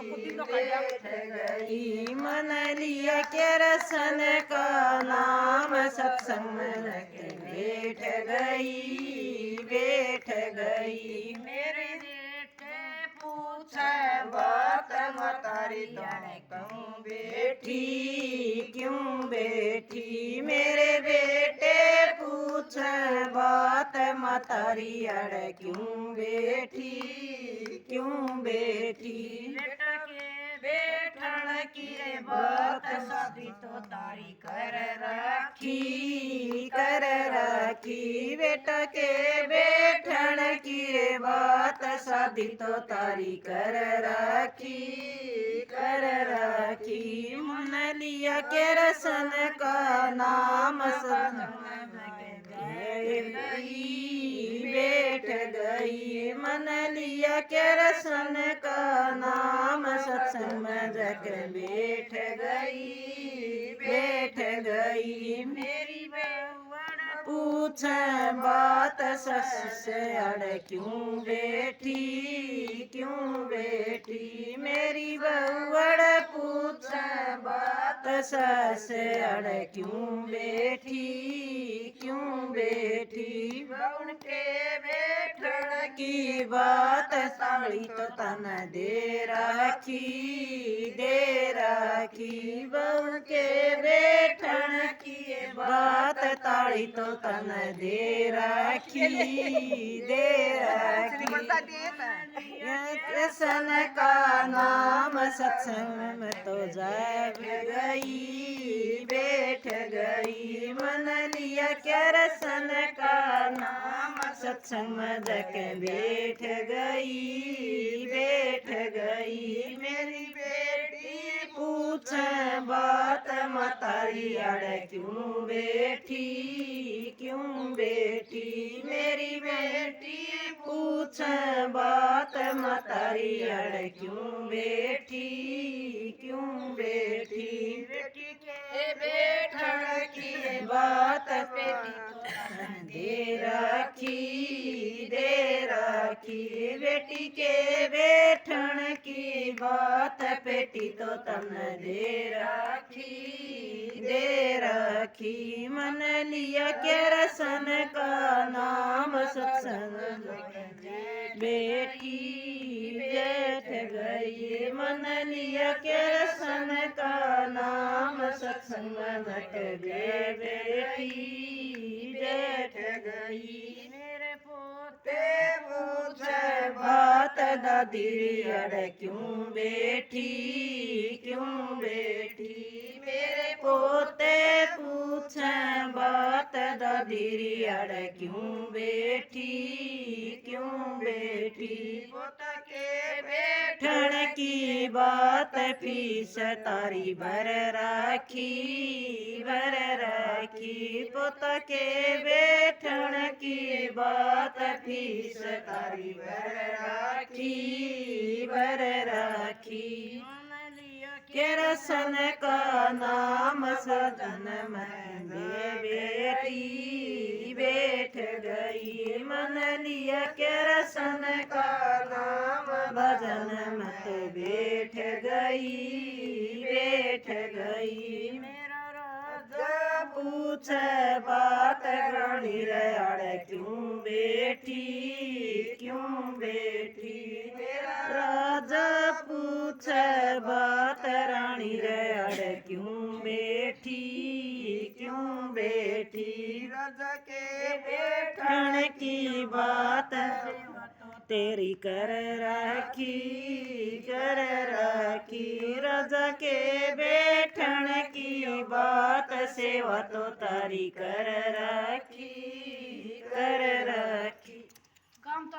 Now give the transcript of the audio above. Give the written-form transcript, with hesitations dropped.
बैठ गई। मन लिया के रसन का नाम सत्संग में रख बैठ गई, बैठ गई। मेरे बेटे पूछे बात मतारी जाने क्यों बैठी, क्यों बैठी। मेरे बेटे पूछे बात मतारी अड़ क्यों बैठी, क्यों बैठी। बेटा के बैठण की रे बात शादी तो तारी कर रखी, कर रखी। बेटा के बैठण की रे बात शादी तो तारी कर रखी, कर रखी। मन लिया के रसन का नाम सत्संग गई, बैठ गई। मन लिया के रसन का नाम सत्संग में जाकर बैठ गई, बैठ गई। मेरी बहुवड़ पूछे बात सस से अड़ क्यों बैठी, क्यों बैठी। मेरी बहुवड़ पूछे बात सस से अड़ क्यों बैठी, क्यों बैठी। बउन के बैठण की बात साड़ी तो तन दे रखी, दे रखी। बउन के बैठण की बात ताड़ी तो तन दे रखी, दे रखी। रसन का नाम सत्संग में तो जब गई, बैठ गई। मन लिया क्या रसन का नाम सत्संग में जाके बैठ गई, बैठ गई। मेरी बेटी पूछे बात मतारी अड़ क्यों बैठी, क्यों बैठी। मेरी बेटी पूछे बात मतारी अड़ क्यों बैठी, क्यों बैठी। बेटी के बैठण की बात दे रखी, दे रखी। बेटी के बैठण की बात पेटी तो तन दे रखी, दे रखी। मन लिया के रसन का नाम सत्संग बेटी बैठ गई। मन लिया के रसन का नाम सत्संग में बेटी बैठ गई। मेरे पोते पूछे बात दादी अड़ क्यों बैठी, क्यों बैठी। मेरे पोते पूछे बात दादी अड़ क्यों बैठी, क्यों बैठी। पोता के बैठ बैठण की बात फीस तारी भर राखी, भर राखी। पुत के बैठण की बात फीस तारी भर राखी, भर राखी। मन लिया के रसन का नाम सदन में बेटी बैठ गई। मन लिया के रसन का नाम भजन मत बैठ गई, बैठ गई। मेरा राजा पूछे बात रानी अड़ क्यों बैठी, क्यों बैठी। मेरा राजा पूछे बात रानी अड़ क्यों बैठी, क्यों बैठी। राजा के बैठण की बात तेरी कर राखी, कर राखी। राजा के बैठण की बात सेवा तो तारी कर राखी, कर राखी। काम तो